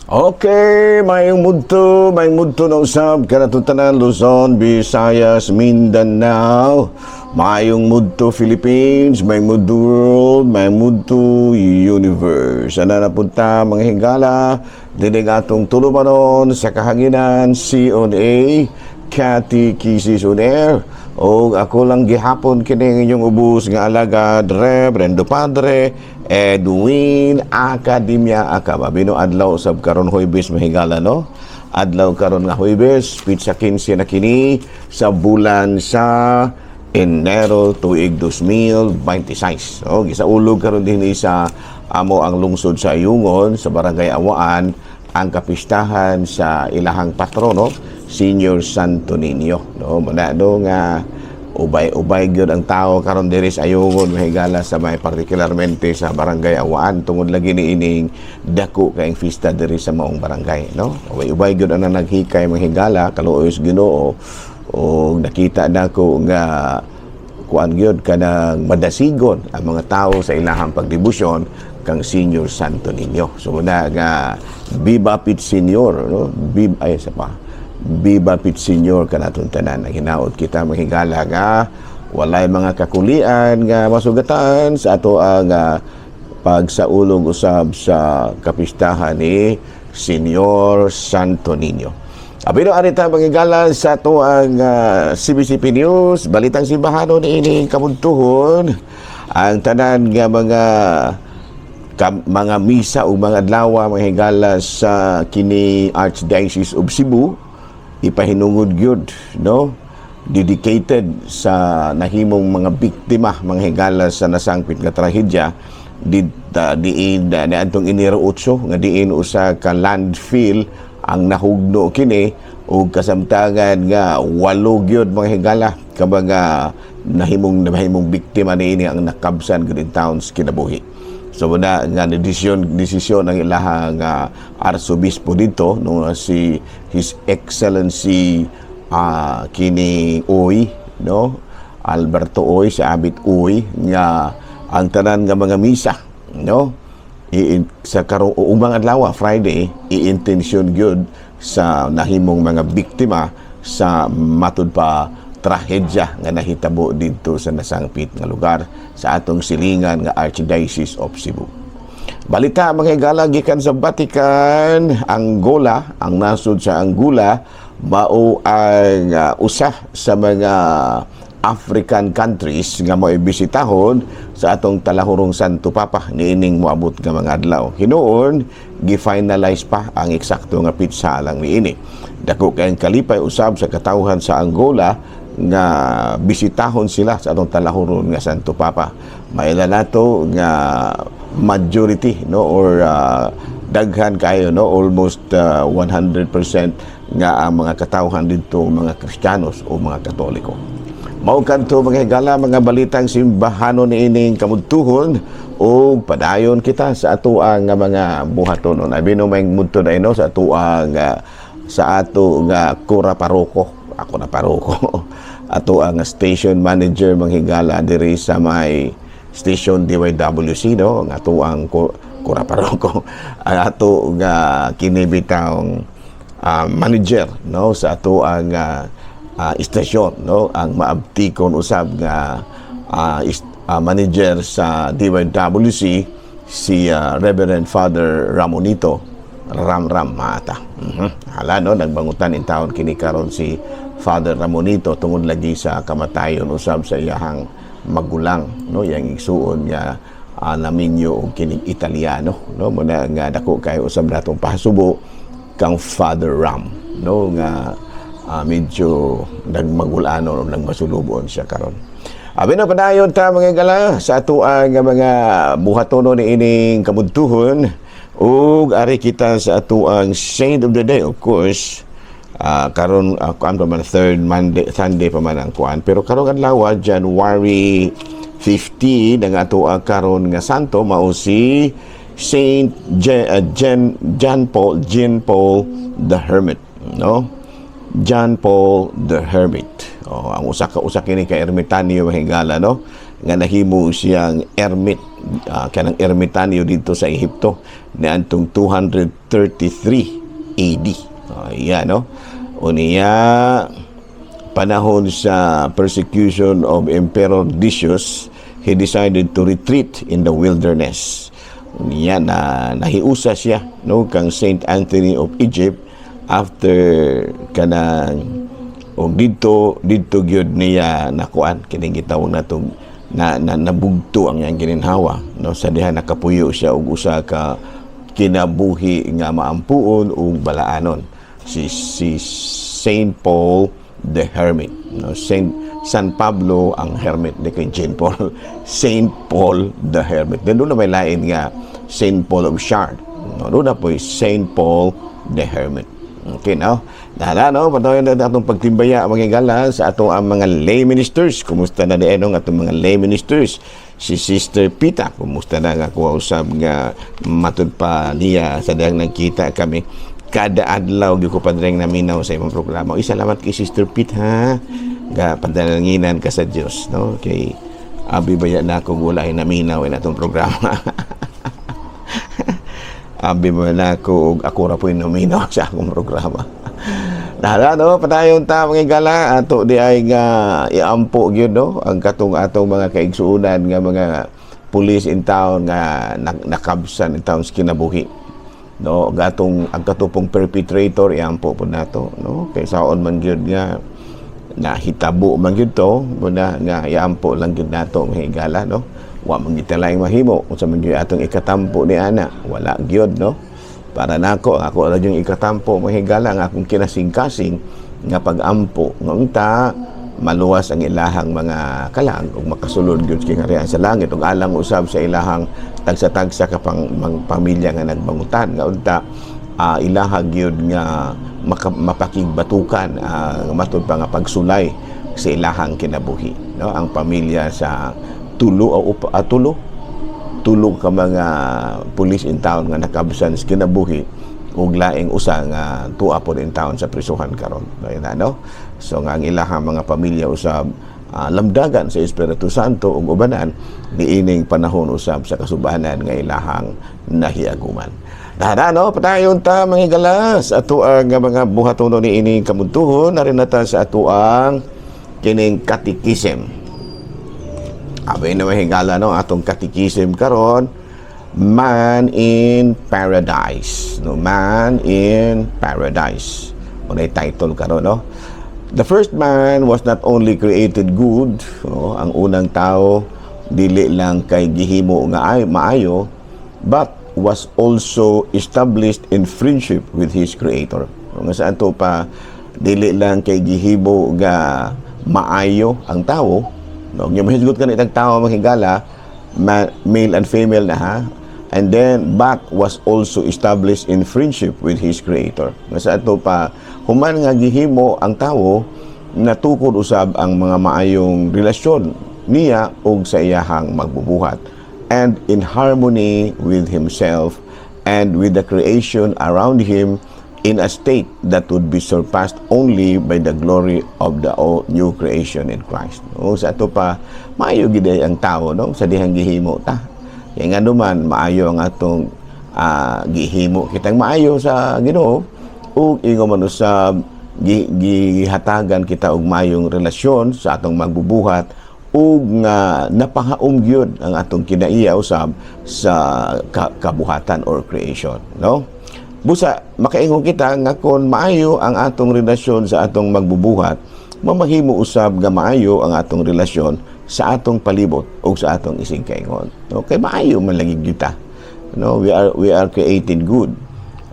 Okay, may mudto na usab kanatong tanan Luzon, Visayas, Mindanao. Mayong mudto Philippines, may mudto world, may mudto universe. Ana na punta mga higala, dinig atong tulumanon sa kahanginan C.O.A. Cathy Kisis on Air. O ako lang gihapon kini inyong ubos nga alagad Reverendo Padre Edwin Academia Acaba. Bino adlaw sab karon Huwebes mahigala no. Adlaw karon nga Huwebes, pitsa 15 na kini sa bulan sa Enero tuig 2026. O gisaulog karon din sa amo ang lungsod sa Ayungon sa Barangay Awaan ang kapistahan sa ilahang patrono Senior Santo Niño no manado nga ubay gyud ang tao karon diri sa Ayungon mahigala sa may partikularmente sa Barangay Awaan tungod lagi ni ining dako kaayong fiesta diri sa maong barangay no ubay gyud ang naghikay mahigala kaluoy Ginoo o nakita nako nga kuan gyud kanang madasigon ang mga tao sa ilahang pagdebosyon kang Senior Santo Niño so na nga Viva Pit Senior no Viva Pit Senior kanatong tanan ang hinaot kita mahigala nga walay mga kakulian nga masugatan sa ato ang pagsaulog usab sa kapistahan ni Senior Santo Niño. Abino arita mahigala sa ato ang CBCP News balitang simbahanon ini kabuntuhon ang tanan nga mga misa o mga adlaw mahigala sa kini Archdiocese of Cebu ipahinungod gyud no dedicated sa nahimong mga biktima mga higala sa nasangpit nga trahedya diin na antong Enero 8 nga diin usa ka landfill ang nahugno kini ug kasamtangan nga 8 gyud mga higala kabaga nahimong biktima niini ang nakabsan gud in towns kinabuhi. So na nga desisyon ng ilahang arsobispo dito no si His Excellency kini Uy no Alberto Uy sa Abit Uy nga ang tanan nga mga misa no sa karong ubang adlaw Friday i-intention gyud sa nahimong mga biktima sa matud pa trahedya nga nahitabo dito sa nasangpit nga lugar sa atong silingan nga Archdiocese of Cebu. Balita mga higala gikan sa Vatican, Angola, ang nasod sa Angola mao ang usa sa mga African countries nga maibisitahon sa atong talahurong Santo Papa niining moabot nga mga adlaw. Hinuon gi-finalize pa ang eksakto nga pitsa lang niini. Dako kay kalipay usab sa katawhan sa Angola nga bisitahon sila sa atong talahuron nga Santo Papa. Maila nato nga majority no or daghan kayo no almost 100% nga ang mga katawhan dito mga Kristiyanos o mga Katoliko. Mao kanto mga higala mga balitang simbahanon niining kamudtuhon o padayon kita sa ato ang mga buhaton. Abino may mudto na ino sa ato ang sa ato nga kura paroko. Ako na paroko. Ato ang station manager manghigala diri sa may station DYWC no ang ato ang kura paroko. Ang ato nga kinibitang manager no sa ato ang istasyon no ang maabtikon usab nga manager sa DYWC si Reverend Father Ramonito Ram Mata. Hala no nagbangutan in taon kini karon si Father Ramonito tungod lagi sa kamatayon usab sa iyahang magulang no yang igsuon nga naminyo og kining Italiano no muna nga dako kay usab natong pahasubo kang Father Ram no nga medyo nagmagulano o nagmasulubon siya karon. Abi na padayon ta mga gala sa ato ang mga buhaton ni ining kamudtuhon ug ari kita sa ato ang Saint of the Day of course. Karon kuan pa man third Sunday pa man ang kuan pero karon adlaw January 15 ang ato karon nga santo mao si Saint John Paul the Hermit no John Paul the Hermit ang usa kini ka ermitanyo mahigala no nga nahimo siyang ermit kanang ermitanyo dito sa Ehipto ni antong 233 AD. Iya, no? Uniya, panahon sa persecution of Emperor Decius, he decided to retreat in the wilderness. Uniya, nahiusa siya, no, kang Saint Anthony of Egypt after kanang dito gyud niya nakuan kining gitawag natong nabugto ang iyang gininhawa, no, sa diha nakapuyo siya og usa ka kinabuhi nga maampuon ug balaanon, si Saint Paul the Hermit, no, San Pablo ang hermit, di kay Jean Paul. Saint Paul the Hermit. Then doon na may lain nga Saint Paul of Shard, no, doon na po Saint Paul the Hermit. Okay, no? No? Patuloy na atong pagtimbaya mga higala sa atong ang mga lay ministers. Kumusta na diyan ang atong mga lay ministers? Si Sister Pita, kumusta na nga kuha usab nga matud pa niya sa dayang nagkita kami. Kada adlaw gyud ko padreng naminaw sa imong programa. Salamat kay Sister Pita, ha. Ga padalanginan ka sa Dios, no? Kay abi baya na ako walay naminaw in atong programa. Abi mo na ako ra po naminaw sa akong programa. No, padayon ta mga higala ato di ay nga iampo gyud, no, ang atong mga kaigsuonan nga mga police in town nga nakabsan in town sa kinabuhi, no, ang katupong perpetrator iampo po nato, no, kay saon man gyud nga nahitabo man gyud to muna nga iampo lang gyud nato mga higala, no, wa man gitalay mahimo unsa man gyud atong ikatampo ni ana, wala gyud, no. Para nako ako ra yung ikatampo mahigala nga akong kinasing-kasing nga pag-ampo nga unta maluwas ang ilahang mga kalang ug makasulod gyud kay ngarian sa langit ug alang usab sa ilahang tagsa-tagsa ka pamilya nga nagbangutan nga unta ilaha gyud nga mapakigbatukan matud pa nga pagsulay sa ilahang kinabuhi, no, ang pamilya sa tulog ka mga police in town nga nakabsan sa kinabuhi ug laing usa nga tuwa po in town sa prisuhan karon, no? So nga ang ilahang mga pamilya usab lamdagan sa Espiritu Santo ug ubanan niining panahon usab sa kasubanan nga ilahang nahiaguman. No, padayon ta mga galas ato ang mga buhaton ni ining kamuntuhon narin nata sa ato ang kining katikism. Abay na mahigala, no, atong katikism karon, Man in Paradise, no, Man in Paradise. Unay title karon, no. The first man was not only created good, no, ang unang tao dili lang kay gihimo nga maayo, but was also established in friendship with his creator. Nga saan to pa dili lang kay gihimo nga maayo ang tao, no, yung mahisgot ka na itang tao mahigala, male and female na, ha, and then back was also established in friendship with his creator. Nga sa ito pa human nga gihimo ang tao natukod usab ang mga maayong relasyon niya ug sa iyahang magbubuhat, and in harmony with himself and with the creation around him in a state that would be surpassed only by the glory of the new creation in Christ. O sa ato pa maayo gid ang tao, no, sa dihang gihimo ta. Kaya nga naman maayo ang atong gihimo kitang maayo sa Ginoo ug ingon man usab gihatagan kita og maayong relasyon sa atong magbubuhat ug nga napangaom gyud ang atong kinaiya usab sa kabuhatan or creation, no. Busa makaingon kita nga kon maayo ang atong relasyon sa atong magbubuhat, mamahimo usab nga maayo ang atong relasyon sa atong palibot o sa atong ising kaingon. Okay, maayo man lagi kita. No, we are created good.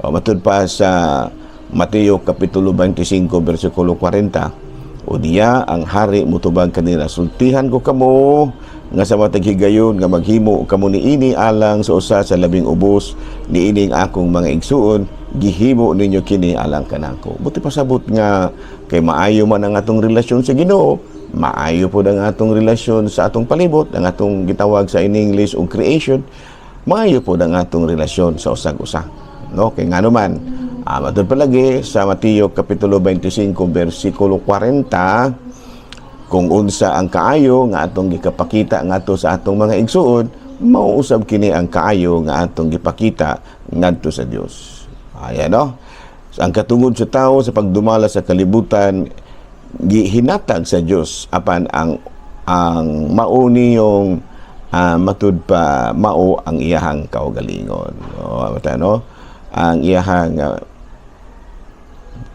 Matud pa sa Mateo kapitulo 25 bersikulo 40. O diya ang hari mutubag kanila, sultihan ko kamo nga sa matag higayon nga maghimo kamo niini alang sa usa sa labing ubos niining akong mga igsuon, gihimo ninyo kini alang kanako. Buti pasabot nga kay maayo man ang atong relasyon sa Ginoo, maayo po ang atong relasyon sa atong palibot, ang atong gitawag sa in English og creation, maayo po ang atong relasyon sa usag-usa, no, kay nganuman matud palagi sa Mateo kapitulo 25 bersikulo 40, kung unsa ang kaayo nga atong gikapakita ngadto sa atong mga igsuon, mauusab kini ang kaayo nga atong gipakita ngadto sa Dios. Ayan no. Ang katungod sa tao sa pagdumala sa kalibutan gihinatag sa Dios apan ang mauni yung matud pa mao ang iyahang kaugalingon. No? Ang iyahang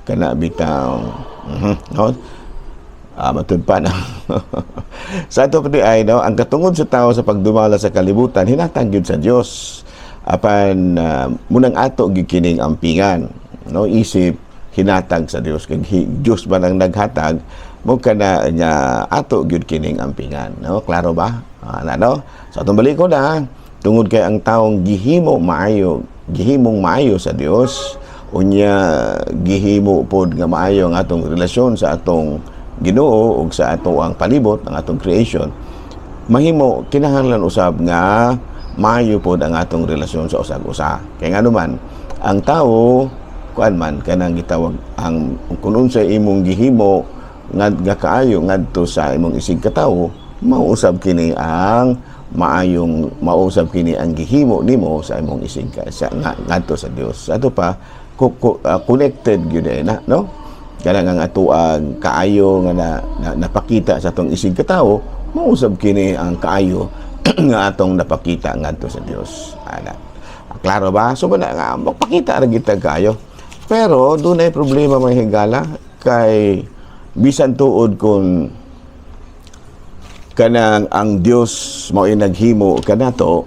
kana bitaw no? Matud pa na. Sa ato pati ay no, ang katungod sa tao sa pagdumala sa kalibutan hinatag gyud sa Dios apan munang ato gikining ampingan no, isip hinatag sa Dios kay Dios ba nang naghatag mo kana nya ato gyud kining ampingan no, klaro ba no? So atong balik ko na tungod kay ang taong gihimong maayo sa Dios unya gihimo pod nga maayo ang atong relasyon sa atong Ginoo ug sa ato ang palibot ang atong creation, mahimo kinahanglan usab nga maayo pod ang atong relasyon sa usag-usa. Kay ngano man ang tawo kuan man kanang gitawag ang kun unsay imong gihimo nga kaayo ngadto sa imong isig katawo, mausab kini ang mausab kini ang gihimo nimo sa imong isig ngadto sa Dios. Ato pa connected gyud na no. Kanang ang ato ang kaayo nga napakita sa atong isig katawo, mausab kini ang kaayo nga atong napakita ngadto sa Dios. Klaro ba? So nga magpakita ra gid kaayo. Pero dunay problema mga higala kay bisan tuod kung kanang ang Dios mao naghimo kanato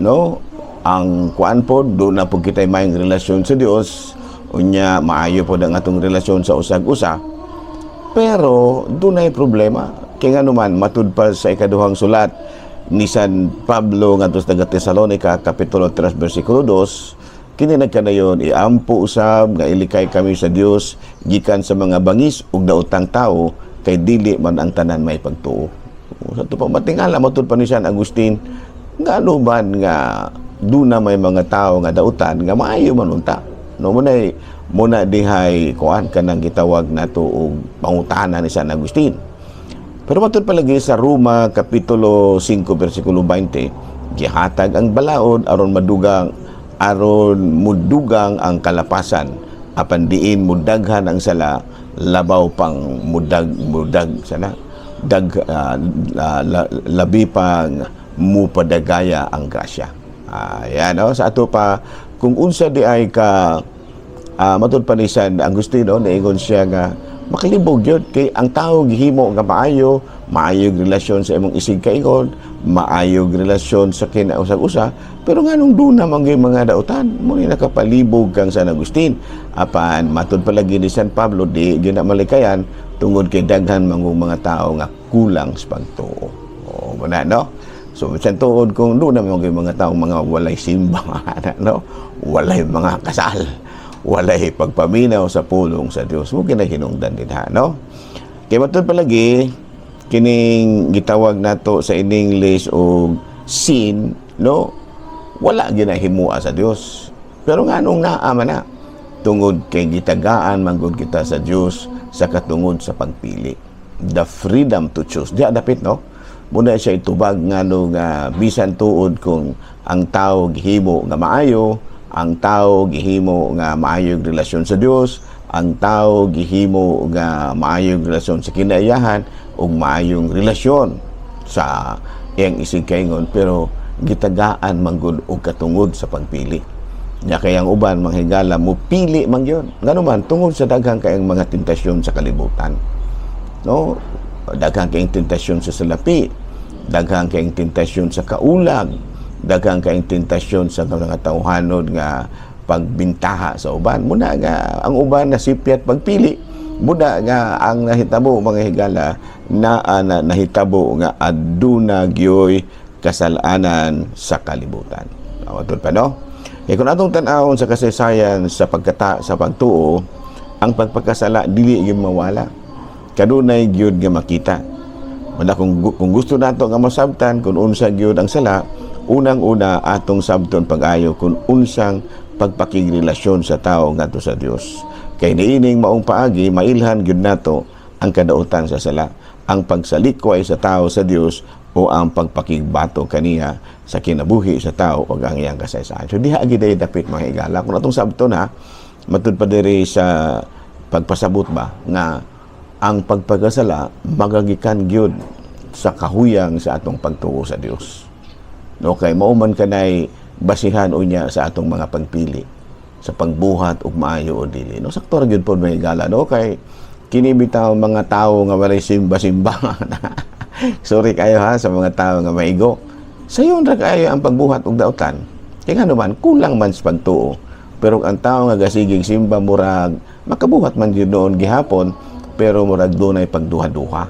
no, ang kuan pod do na pud kitay maayong relasyon sa Dios unya maayo po ang atong relasyon sa usag-usa. Pero dunay problema kay ngano man matud pa sa ikaduhang sulat ni San Pablo ngadto sa Tesalonica kapitulo 3 bersikulo 2, kini nagkanayon iampo usab nga ilikay kami sa Dios gikan sa mga bangis ug daotang tao kay dili man ang tanan may pagtuo. Sa to pa matingala matud pa ni San Agustin ngano man nga duna may mga tao nga dautan nga maayo man unta. No muna dihay kuan kanang gitawag nato og pangutana ni San Agustin. Pero matud palagi sa Roma kapitulo 5 bersikulo 20, gihatag ang balaod aron mudugang ang kalapasan apan diin mudaghan ang sala labaw pang mudag sana labi pang mupadagaya ang grasya. Ayan no, sa ato pa kung unsa di ay ka matud pa ni San Agustino naingon siya nga makalibog yun kay ang tao gihimo nga maayog relasyon sa imong isig kaingon, maayog relasyon sa kinausag-usa, pero nganong duna man gyud mga dautan mo ni nakapalibog kang San Agustin apan matud palagi ni San Pablo di gyud na malikayan tungod kay daghan mga tao nga kulang sa pagtuo. O muna no. So, minsan tuod kung doon naman yung mga taong mga walay simba, no? Walay mga kasal, walay pagpaminaw sa pulong sa Diyos. Huwag kinahinungdan din ha, no? Kaya matod palagi, kining gitawag nato sa in English o sin, no? Wala ginahimua sa Diyos. Pero nga nung naama na, tungod kay gitagaan, manggod kita sa Diyos sa katungod sa pagpili. The freedom to choose. Diya dapit, no? Muna siya itubag nga bisan tuod kung ang tao gihimo nga maayo, ang tao gihimo nga maayong relasyon sa Dios, ang tao gihimo nga maayong relasyon sa kinaiyahan ug maayong relasyon sa iyang isig kaingon, pero gitagaan manggod og katungod sa pagpili. Nya kay ang uban manghigala mo pili man gyud. Ngano man tungod sa daghang kayong mga tentasyon sa kalibutan. No? Daghang kayong tentasyon sa salapi, daghang kayong tentasyon sa kaulag, daghang kayong tentasyon sa mga tawhanod nga pagbintaha sa uban. Muna nga ang uban na sipyat pagpili, muna nga ang nahitabo mga higala na nahitabo nga aduna gyoy kasalanan sa kalibutan. Awatod pa no? Kaya kung atong tan-awon sa kasaysayan sa pagtuo, ang pagpagkasala dili gyud mawala. Kanunay gyud nga makita. Wala kung gusto nato nga masabtan kung unsa gyud ang sala, unang-una atong sabton pag-ayo kung unsang pagpakigrelasyon sa tao ngadto sa Dios. Kay niining maong paagi mailhan gyud nato ang kadautan sa sala. Ang pagsalikway sa tao sa Dios o ang pagpakigbato kaniya sa kinabuhi sa tao o ang iyang kasaysayan. So diha gid dapit mga higala. Kung atong sabton na matud pa diri sa pagpasabot ba nga ang pagpagkasala magagikan gyud sa kahuyang sa atong pagtuo sa Dios. No, kay mao man kanay basihan unya sa atong mga pagpili sa pagbuhat ug maayo o dili. No, sakto ra gyud pod may higala, no, kay kini bitaw mga tawo nga walay simba-simba. Sorry kayo ha sa mga tawo nga maigo. Sayon ra kayo ang pagbuhat og daotan. Kay ngano man kulang man sa pagtuo. Pero ang tao nga gasigig simba murag makabuhat man gyud noon gihapon, pero murag dunay pagduha-duha.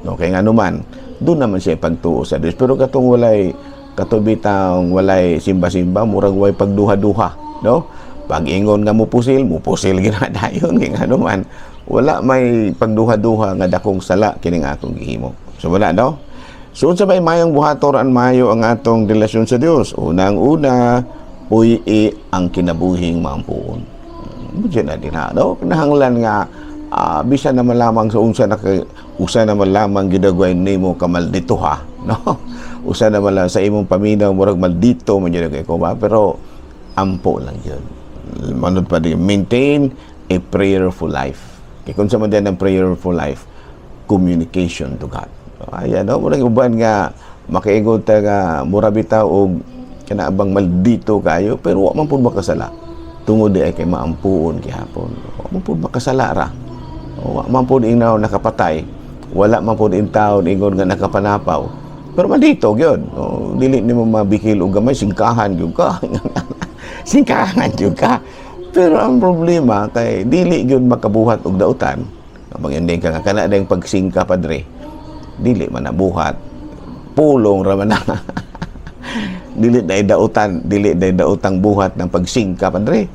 No, kay ngano man doon naman siya pagtuo sa Dios. Pero katong walay katubitang walay simba-simba murag way pagduha-duha, no? Pag-ingon nga mupusil ginadayon kay ngano man wala may pagduha-duha nga dakong sala kining atong gihimo. So wala, no? So unsa may mayong buhaton maayo ang atong relasyon sa Dios? Unang-una, puy-i ang kinabuhing maampuon. Diyan na din ha, no? Kinahanglan nga bisan naman lamang sa usa naman lamang gidagway nimo kamaldito ha, no? Usa naman lang sa imong paminaw murag maldito man gyud ko ba, pero ampo lang yun. Manod pa din, maintain a prayerful life. Kaya kung sa man din ang prayerful life, communication to God. Ayan, no? Murag uban nga makaingon ta nga mura bitaw og kanaabang maldito kayo, pero wa man pud makasala. Tungod di ay kay maampuon gihapon. Wa man pud makasala ra. Wa man pud inaw nakapatay. Wala man pud in taon ingon nga nakapanapaw. Pero maldito gyud. Dili nimo mabikil og gamay singkahan gyud ka. Singkahan gyud ka. Pero ang problema kay dili gyud makabuhat og dautan. Kapag ending ka nga kana dayang pagsingka padre. Dili man nabuhat. Pulong ra man na. Dili day dautan, dili day dautang buhat ng pagsingka padre.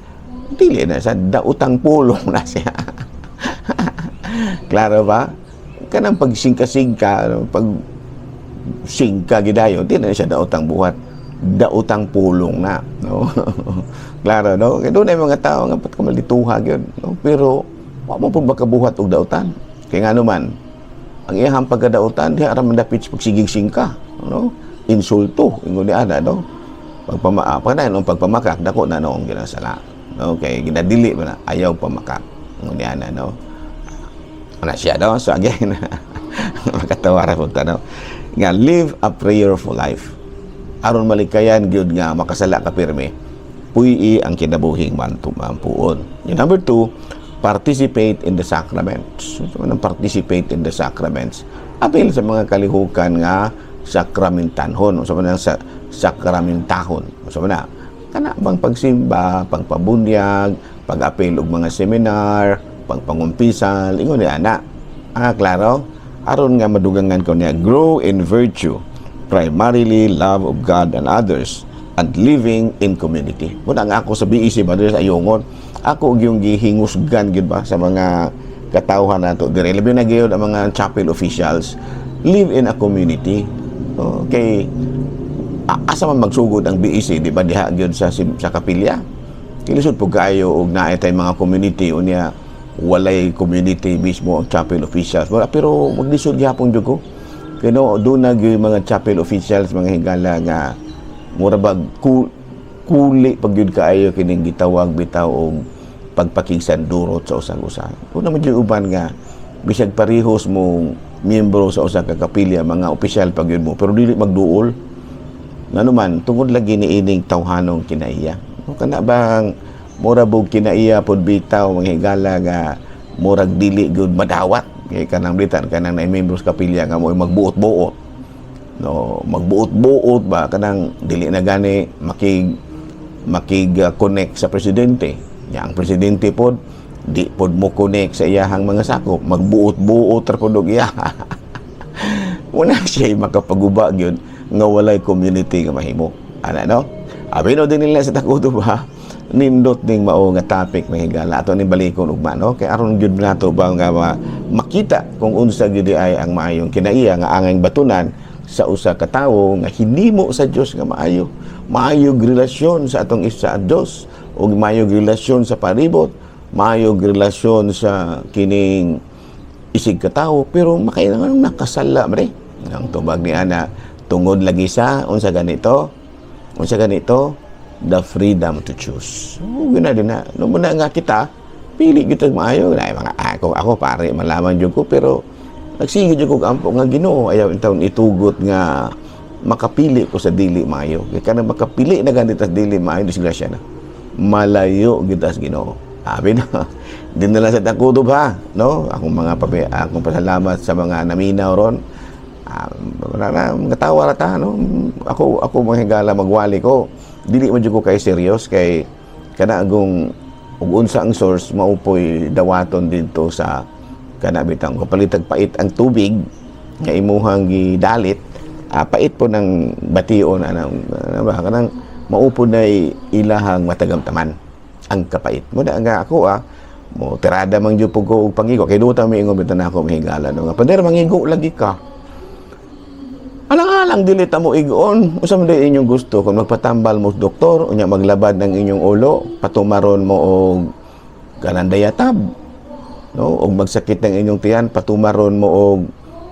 Dili na sa dautang pulong na siya. Klaro ba? Kanang pagsingka-singka, pag singka gidayon, di na siya daotang buhat, daotang pulong na, no? Klaro, no? Kaya doon ay mga tao nga pat kamalituha yun, no? Pero wa mo pud makabuhat og daotan. Kaya nga naman, ang iyang pagkadautan di ara man dapit pagsigig singka, no? Insulto ingon ni ana, no? Pagpamakak dako na noong ginasala. Okay, ginadili man ayaw pamakak. Ingon ni ana, no? Ana siya daw, so again, makatawa ra pud no? Nga live a prayerful life. Aron malikayan gyud nga makasala ka pirmi. Puy-i ang kinabuhing maampuon. Number 2, participate in the sacraments. So, participate in the sacraments. Apil sa mga kalihukan nga sakramentanhon. So, sa sakramentahon. So, kana bang pagsimba, pagpabunyag, pag-apil og mga seminar, pagpangumpisal, ingon ni ana. Klaro? Aron nga madugangan ko niya, grow in virtue, primarily love of God and others, and living in community. Muna nga ako sa BEC ba, sa ayungon, ako yung gihingusgan gyud ba sa mga katawhan nato dire. Labi na gyud ang mga chapel officials, live in a community. Okay, asa man magsugod ang BEC, di ba diha gyud sa kapilya. Kilisod po kayo og naay tay mga community unya walay community mismo ang chapel officials. Pero maglisod gyapon jud ko. Kano do na gyud mga chapel officials mga higala nga mura bag kuli pag yun kaayo kining gitawag bitaw og pagpakigsan-durot sa usang-usa. Kung naman yung uban nga bisag parehos mong miyembro sa usa ka kapilya mga opisyal pag yun mo pero dili magduol. Ngano man tungod lagi ni ining tawhanong kinaiya. Kana bang mura bug kinaiya pod bitaw mga higala nga murag dili gyud madawat kay kanang bitan kanang na miyembro sa kapilya nga mo magbuot-buot. No, magbuot-buot ba kanang dili na gani connect sa presidente. Nya ang presidente pod di pod mo connect sa iyahang mga sakop, magbuot-buot ra pod iya. Wala siya makapaguba gyud nga walay community nga mahimo. Ana no? Abino din nila sa takuto ba? Nindot ding mao nga topic mahigala ato ni balikon ugma no kay aron gyud nato ba nga makita kung unsa gyud ay ang maayong kinaiya nga angay batunan sa usa ka tawo nga hinimo sa Dios nga maayo. Maayong relasyon sa atong isa Dios ug maayong relasyon sa paribot, maayong relasyon sa kining isig ka tawo pero makailangan nakasala mre. Ang tubag ni ana tungod lagi sa unsa ganito, the freedom to choose. Gina din na no muna nga kita pili kita maayo na mga ako pare malaman jud ko pero nagsige jud ko ampo nga Ginoo ayaw intawon itugot nga makapili ko sa dili maayo kay kanang makapili na ganito sa dili maayo disgrasya na malayo kita sa Ginoo abi na dinala sa takutob ha no akong pasalamat sa mga naminaw ron mga tawa rata no ako mga higala magwali ko dili man jud ko kay serious kay kana agong ug unsa ang source maupoy dawaton dito sa kana bitang kapalitag pait ang tubig nga imuhang gidalit pait po ng bation kanang maupo na ilahang matagamtaman ang kapait mo da nga ako mo tirada man jud ko og pangigo kay duta mi ingon bitan ako mahigala no nga pader mangigo lagi ka alang-alang dili ta mo igon usa man day inyong gusto kung magpatambal mo doktor unya maglabad ng inyong ulo patumaron mo og kanang dayatab no og magsakit ng inyong tiyan patumaron mo og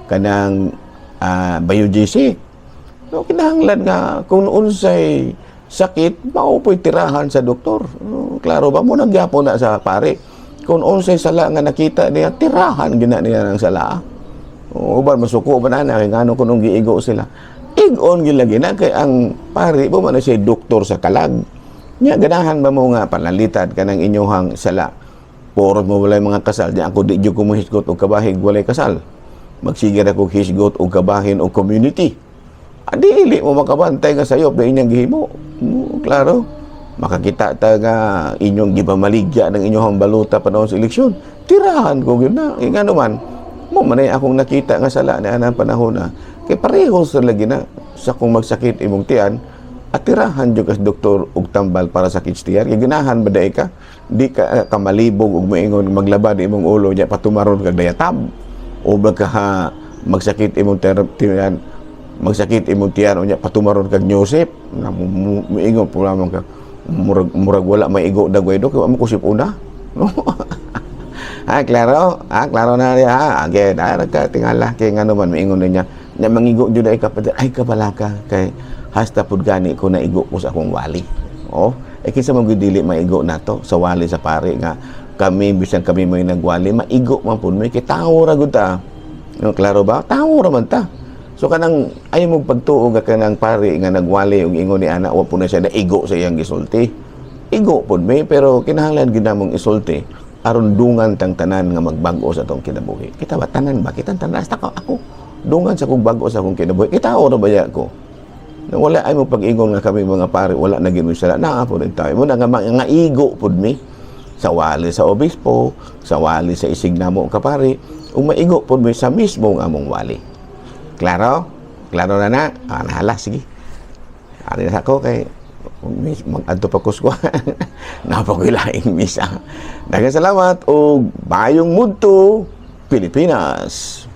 kanang biogesic no kinahanglan nga kung unsay sakit mao po'y tirahan sa doktor no, klaro ba mo nagyapon na sa pare kung unsay sala nga nakita niya tirahan gina niya ng sala uban masuko ba na kay ngano kunong giigo sila igon gilagi na kay ang pare mo man siya doktor sa kalag nya ganahan ba mo nga panalitad kanang inyohang sala puro mo walay mga kasal di ako di jud ko mohisgot og kabahig walay kasal magsigir ako hisgot og kabahin og community dili mo makabantay nga sayop na inyong gihimo klaro makakita ta nga inyong gipamaligya ng inyong baluta panahon sa eleksyon tirahan ko gyud na ngano man mo manay akong nakita nga sala na anang panahon na kay pareho sa lagi na sa kung magsakit imong tiyan at tirahan jud kas doktor og tambal para sa tiyan kay ganahan ba day ka di ka kamalibog og moingon maglabad imong ulo nya patumaron kag dayatab o baka magsakit imong tiyan magsakit imong tiyan unya patumaron kag nyosep moingon po lamang ka murag wala maigo dagway do kay amo kusip una no klaro na niya again nagkatingala kay ngano man maingon niya na mangigo jud ay kapatid ay kabalaka kay hasta pud gani ko na igo ko sa akong wali kinsa man gud dili maigo nato sa wali sa pare nga kami bisan kami may nagwali maigo man pud may kay tawo ra gud ta no klaro ba tawo ra man ta so kanang ay mo pagtuo nga kanang pare nga nagwali ug ingon ni ana wa pud na siya na igo sa iyang gisulti igo pud may pero kinahanglan gid namong isulti aron dungan tang tanan nga magbag-o sa atong kinabuhi. Kita ba tanan ba kita tanan hasta ako dungan sa kong bag-o sa akong kinabuhi. Kita ora ba ya ko? Na wala ay mo pag-ingon nga kami mga pare wala na gid sila na po rin tayo. Mo na nga igo pud mi sa wali sa obispo, sa wali sa isignamo ka pare, ug maigo pud mi sa mismo nga among wali. Klaro? Klaro na nahala sige. Ari na ako kay mag-adto pa kuswa napagilaing misa. Daghang salamat o bayong mudto Pilipinas.